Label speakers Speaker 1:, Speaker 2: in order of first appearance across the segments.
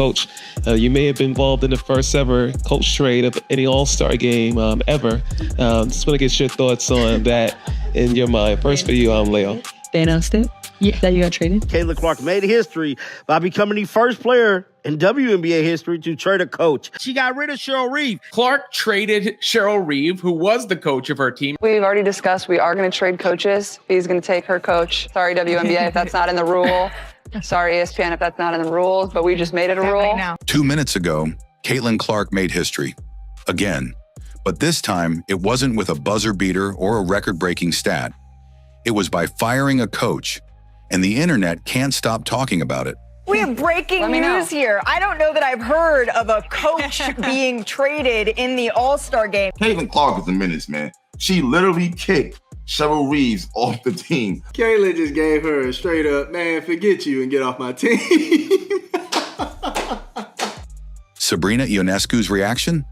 Speaker 1: Coach, you may have been involved in the first ever coach trade of any All-Star game ever. Just want to get your thoughts on that in your mind. First for you, Leo.
Speaker 2: They announced it? Yeah, that you got traded?
Speaker 3: Caitlin Clark made history by becoming the first player in WNBA history to trade a coach. She got rid of Cheryl Reeve.
Speaker 4: Clark traded Cheryl Reeve, who was the coach of her team.
Speaker 5: We've already discussed we are going to trade coaches. He's going to take her coach. Sorry, WNBA, if that's not in the rule. Sorry, ESPN, if that's not in the rules, but we just made it a rule.
Speaker 6: Right
Speaker 7: 2 minutes ago, Caitlin Clark made history. Again. But this time, it wasn't with a buzzer beater or a record-breaking stat. It was by firing a coach, and the internet can't stop talking about it.
Speaker 6: We have breaking news here. I don't know that I've heard of a coach being traded in the All-Star game.
Speaker 8: Caitlin Clark is a menace, man. She literally kicked Cheryl Reeves off the team.
Speaker 9: Caitlin just gave her a straight up, man, forget you and get off my team.
Speaker 7: Sabrina Ionescu's reaction?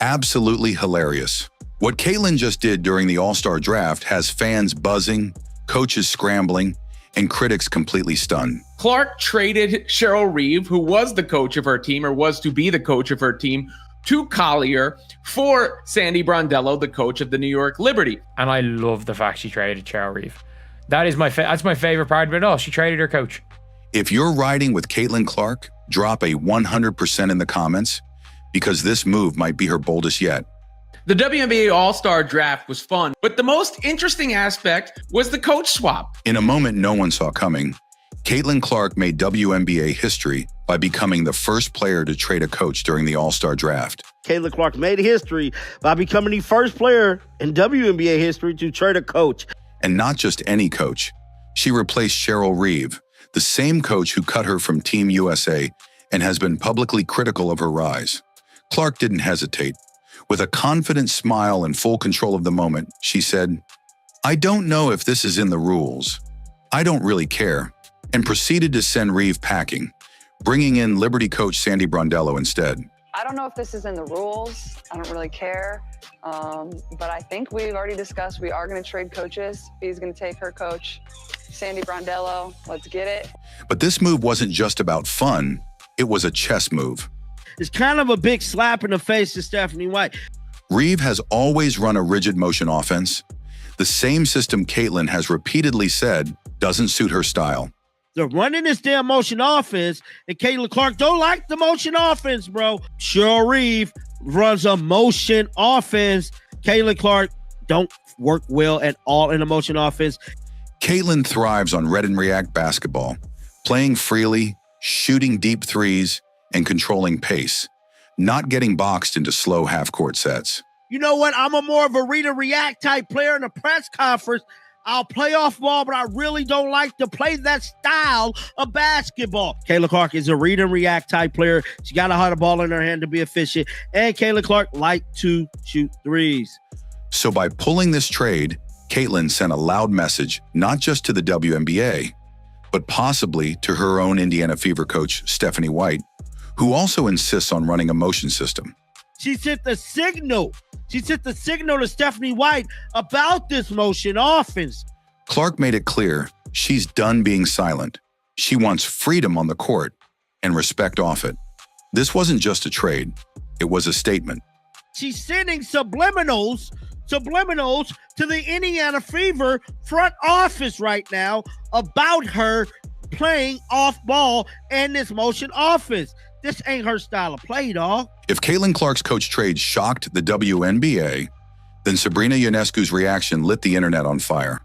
Speaker 7: Absolutely hilarious. What Caitlin just did during the All-Star draft has fans buzzing, coaches scrambling, and critics completely stunned.
Speaker 4: Clark traded Cheryl Reeve, who was the coach of her team, or was to be the coach of her team, to Collier for Sandy Brondello, the coach of the New York Liberty.
Speaker 10: And I love the fact she traded Cheryl Reeve. That's my favorite part of it all. She traded her coach.
Speaker 7: If you're riding with Caitlin Clark, drop a 100% in the comments, because this move might be her boldest yet.
Speaker 4: The WNBA All-Star Draft was fun, but the most interesting aspect was the coach swap.
Speaker 7: In a moment no one saw coming, Caitlin Clark made WNBA history by becoming the first player to trade a coach during the All-Star Draft.
Speaker 3: Caitlin Clark made history by becoming the first player in WNBA history to trade a coach.
Speaker 7: And not just any coach. She replaced Cheryl Reeve, the same coach who cut her from Team USA and has been publicly critical of her rise. Clark didn't hesitate. With a confident smile and full control of the moment, she said, "I don't know if this is in the rules. I don't really care," and proceeded to send Reeve packing, bringing in Liberty coach Sandy Brondello instead.
Speaker 5: I don't know if this is in the rules. I don't really care. But I think we've already discussed we are going to trade coaches. He's going to take her coach, Sandy Brondello. Let's get it.
Speaker 7: But this move wasn't just about fun. It was a chess move.
Speaker 3: It's kind of a big slap in the face to Stephanie White.
Speaker 7: Reeve has always run a rigid motion offense, the same system Caitlin has repeatedly said doesn't suit her style.
Speaker 3: They're running this damn motion offense, and Caitlin Clark don't like the motion offense, bro. Cheryl Reeve runs a motion offense. Caitlin Clark don't work well at all in a motion offense.
Speaker 7: Caitlin thrives on read and react basketball, playing freely, shooting deep threes, and controlling pace, not getting boxed into slow half-court sets.
Speaker 3: You know what? I'm a more of a read and react type player in a press conference. I'll play off ball, but I really don't like to play that style of basketball. Caitlin Clark is a read and react type player. She got to have the ball in her hand to be efficient. And Caitlin Clark like to shoot threes.
Speaker 7: So by pulling this trade, Caitlin sent a loud message, not just to the WNBA, but possibly to her own Indiana Fever coach, Stephanie White, who also insists on running a motion system.
Speaker 3: She sent the signal. She sent the signal to Stephanie White about this motion offense.
Speaker 7: Clark made it clear she's done being silent. She wants freedom on the court and respect off it. This wasn't just a trade. It was a statement.
Speaker 3: She's sending subliminals to the Indiana Fever front office right now about her playing off ball and this motion offense. This ain't her style of play, dog.
Speaker 7: If Caitlin Clark's coach trade shocked the WNBA, then Sabrina Ionescu's reaction lit the internet on fire.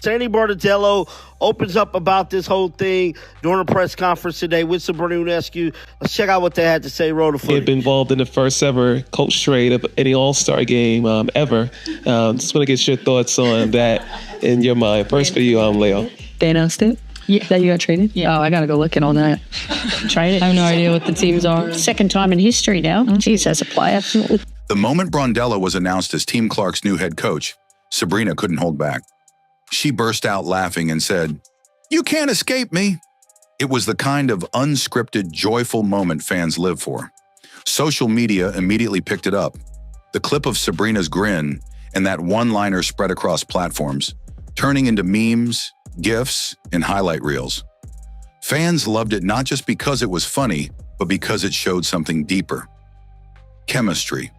Speaker 3: Sandy Brondello opens up about this whole thing during a press conference today with Sabrina Ionescu. Let's check out what they had to say. Roll the footage.
Speaker 1: They've been involved in the first ever coach trade of any All-Star game ever. Just want to get your thoughts on that in your mind. First for you, Leo.
Speaker 2: They announced it? Yeah. That you got traded? Yeah. Oh, I got to go look at all that. Traded? I have no idea what the teams are. Second time in history now. Jeez, as a player.
Speaker 7: The moment Brondello was announced as Team Clark's new head coach, Sabrina couldn't hold back. She burst out laughing and said, "You can't escape me." It was the kind of unscripted, joyful moment fans live for. Social media immediately picked it up. The clip of Sabrina's grin and that one-liner spread across platforms, turning into memes, GIFs, and highlight reels. Fans loved it not just because it was funny, but because it showed something deeper. Chemistry.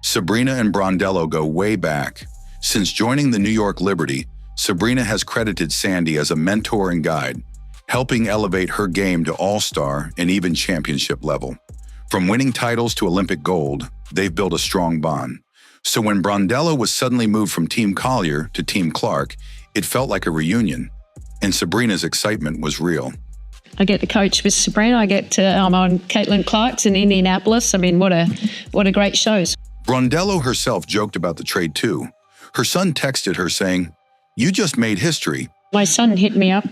Speaker 7: Sabrina and Brondello go way back. Since joining the New York Liberty, Sabrina has credited Sandy as a mentor and guide, helping elevate her game to all-star and even championship level. From winning titles to Olympic gold, they've built a strong bond. So when Brondello was suddenly moved from Team Collier to Team Clark, it felt like a reunion, and Sabrina's excitement was real.
Speaker 2: I get to coach with Sabrina. I'm on Caitlin Clark's in Indianapolis. I mean, what a great show.
Speaker 7: Brondello herself joked about the trade too. Her son texted her saying, "You just made history."
Speaker 2: My son hit me up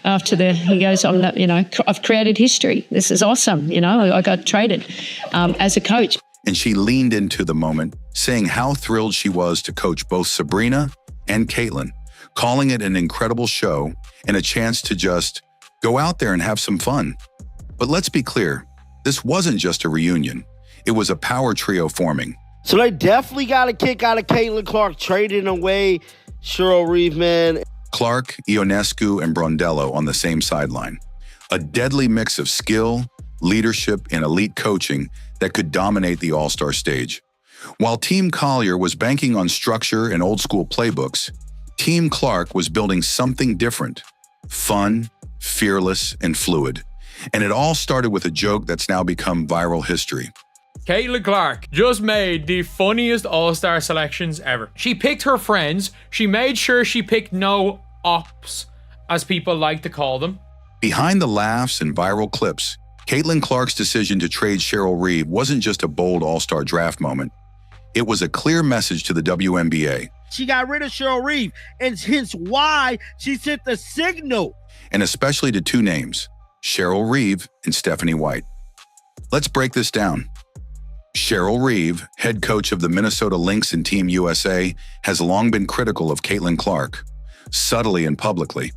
Speaker 2: he goes, I've created history. This is awesome. I got traded as a coach.
Speaker 7: And she leaned into the moment, saying how thrilled she was to coach both Sabrina and Caitlin, calling it an incredible show and a chance to just go out there and have some fun. But let's be clear, this wasn't just a reunion. It was a power trio forming.
Speaker 3: So they definitely got a kick out of Caitlin Clark trading away Cheryl Reeve, man.
Speaker 7: Clark, Ionescu, and Brondello on the same sideline. A deadly mix of skill, leadership, and elite coaching that could dominate the all-star stage. While Team Collier was banking on structure and old-school playbooks, Team Clark was building something different, fun, fearless, and fluid. And it all started with a joke that's now become viral history.
Speaker 10: Caitlin Clark just made the funniest all-star selections ever. She picked her friends. She made sure she picked no ops, as people like to call them.
Speaker 7: Behind the laughs and viral clips, Caitlin Clark's decision to trade Cheryl Reeve wasn't just a bold all-star draft moment. It was a clear message to the WNBA.
Speaker 3: She got rid of Cheryl Reeve, and hence why she sent the signal.
Speaker 7: And especially to two names, Cheryl Reeve and Stephanie White. Let's break this down. Cheryl Reeve, head coach of the Minnesota Lynx and Team USA, has long been critical of Caitlin Clark, subtly and publicly.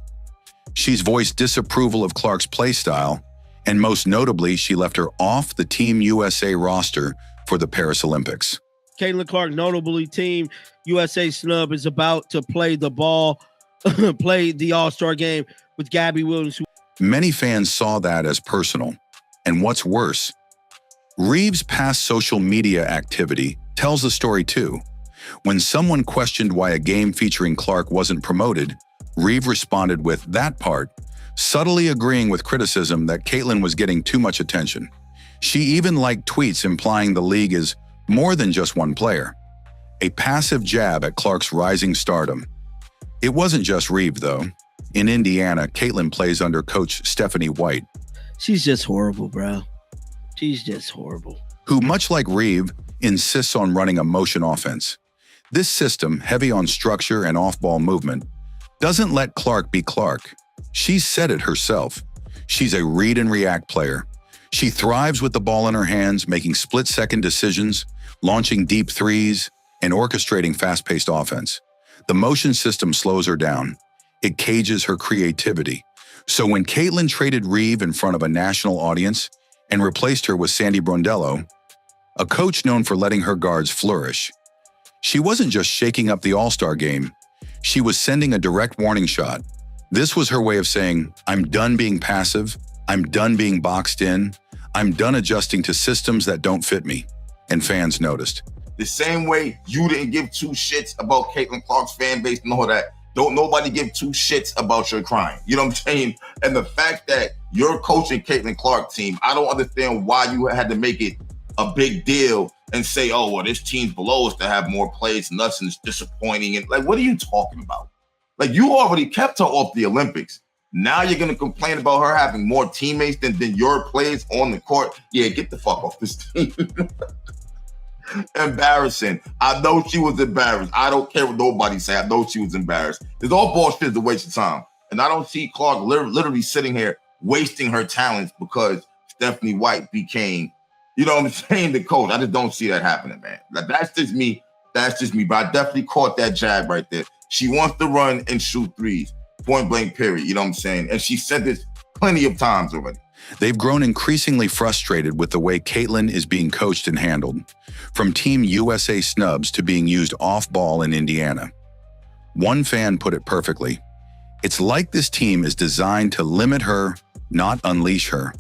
Speaker 7: She's voiced disapproval of Clark's play style, and most notably, she left her off the Team USA roster for the Paris Olympics.
Speaker 3: Caitlin Clark, notably Team USA snub, is about to play the ball, play the All-Star game with Gabby Williams.
Speaker 7: Many fans saw that as personal. And what's worse, Reeve's past social media activity tells the story too. When someone questioned why a game featuring Clark wasn't promoted, Reeve responded with that part, subtly agreeing with criticism that Caitlin was getting too much attention. She even liked tweets implying the league is more than just one player, a passive jab at Clark's rising stardom. It wasn't just Reeve, though. In Indiana, Caitlin plays under coach Stephanie White.
Speaker 3: She's just horrible, bro. She's just horrible.
Speaker 7: Who, much like Reeve, insists on running a motion offense. This system, heavy on structure and off-ball movement, doesn't let Clark be Clark. She said it herself. She's a read and react player. She thrives with the ball in her hands, making split-second decisions, launching deep threes, and orchestrating fast-paced offense. The motion system slows her down. It cages her creativity. So when Caitlin traded Reeve in front of a national audience and replaced her with Sandy Brondello, a coach known for letting her guards flourish, she wasn't just shaking up the All-Star game. She was sending a direct warning shot. This was her way of saying, I'm done being passive. I'm done being boxed in. I'm done adjusting to systems that don't fit me. And fans noticed.
Speaker 8: The same way you didn't give two shits about Caitlin Clark's fan base and all that, don't nobody give two shits about your crime. You know what I'm saying? And the fact that you're coaching Caitlin Clark team, I don't understand why you had to make it a big deal and say, oh, well, this team's below us to have more plays and us, and it's disappointing. And like, what are you talking about? Like, you already kept her off the Olympics. Now you're going to complain about her having more teammates than your players on the court. Yeah, get the fuck off this team. Embarrassing. I know she was embarrassed. I don't care what nobody say. I know she was embarrassed. It's all bullshit. It's a waste of time. And I don't see Clark literally sitting here wasting her talents because Stephanie White became, you know what I'm saying, the coach. I just don't see that happening, man. Like, that's just me. That's just me. But I definitely caught that jab right there. She wants to run and shoot threes. Point blank, period. You know what I'm saying? And she said this plenty of times already.
Speaker 7: They've grown increasingly frustrated with the way Caitlin is being coached and handled, from Team USA snubs to being used off-ball in Indiana. One fan put it perfectly. It's like this team is designed to limit her, not unleash her.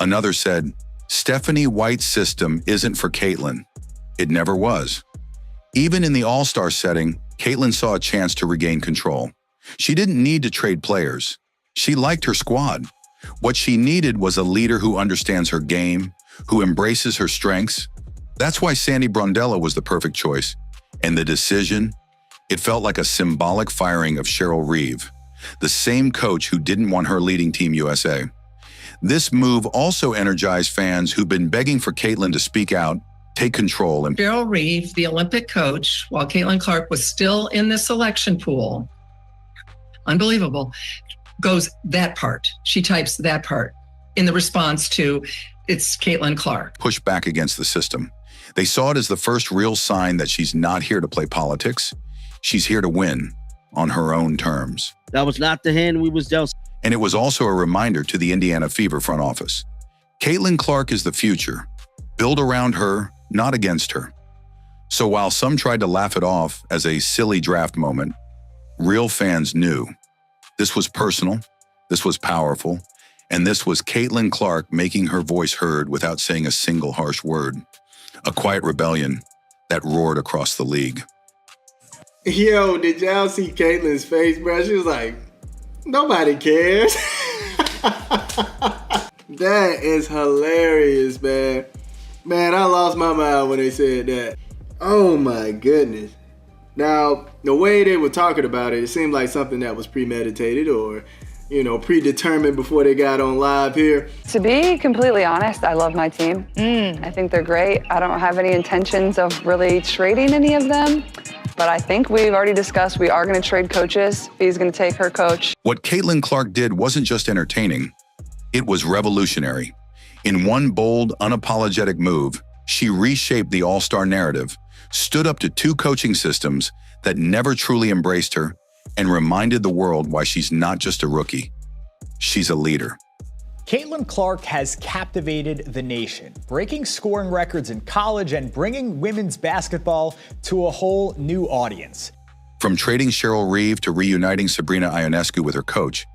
Speaker 7: Another said, Stephanie White's system isn't for Caitlin. It never was. Even in the all-star setting, Caitlin saw a chance to regain control. She didn't need to trade players. She liked her squad. What she needed was a leader who understands her game, who embraces her strengths. That's why Sandy Brondello was the perfect choice. And the decision? It felt like a symbolic firing of Cheryl Reeve, the same coach who didn't want her leading Team USA. This move also energized fans who've been begging for Caitlin to speak out, take control, and
Speaker 11: Cheryl Reeve, the Olympic coach, while Caitlin Clark was still in the selection pool, unbelievable, goes that part. She types that part in the response to, it's Caitlin Clark.
Speaker 7: push back against the system. They saw it as the first real sign that she's not here to play politics. She's here to win on her own terms.
Speaker 3: That was not the hand we was dealt.
Speaker 7: And it was also a reminder to the Indiana Fever front office. Caitlin Clark is the future. Build around her, not against her. So while some tried to laugh it off as a silly draft moment, real fans knew this was personal, this was powerful, and this was Caitlin Clark making her voice heard without saying a single harsh word. A quiet rebellion that roared across the league.
Speaker 9: Yo, did y'all see Caitlin's face, bro? She was like, nobody cares. That is hilarious, man. Man, I lost my mind when they said that. Oh my goodness. Now, the way they were talking about it, it seemed like something that was premeditated or, predetermined before they got on live here.
Speaker 5: To be completely honest, I love my team. I think they're great. I don't have any intentions of really trading any of them, but I think we've already discussed we are going to trade coaches. Fee's going to take her coach.
Speaker 7: What Caitlin Clark did wasn't just entertaining, it was revolutionary. In one bold, unapologetic move, she reshaped the all-star narrative, stood up to two coaching systems that never truly embraced her, and reminded the world why she's not just a rookie. She's a leader.
Speaker 12: Caitlin Clark has captivated the nation, breaking scoring records in college and bringing women's basketball to a whole new audience.
Speaker 7: From trading Cheryl Reeve to reuniting Sabrina Ionescu with her coach,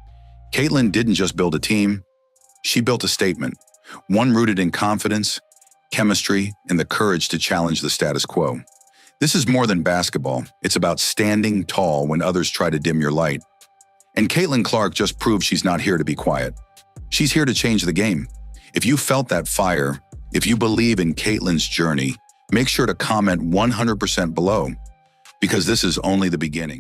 Speaker 7: Caitlin didn't just build a team, she built a statement, one rooted in confidence, chemistry, and the courage to challenge the status quo. This is more than basketball. It's about standing tall when others try to dim your light. And Caitlin Clark just proved she's not here to be quiet. She's here to change the game. If you felt that fire, if you believe in Caitlin's journey, make sure to comment 100% below, because this is only the beginning.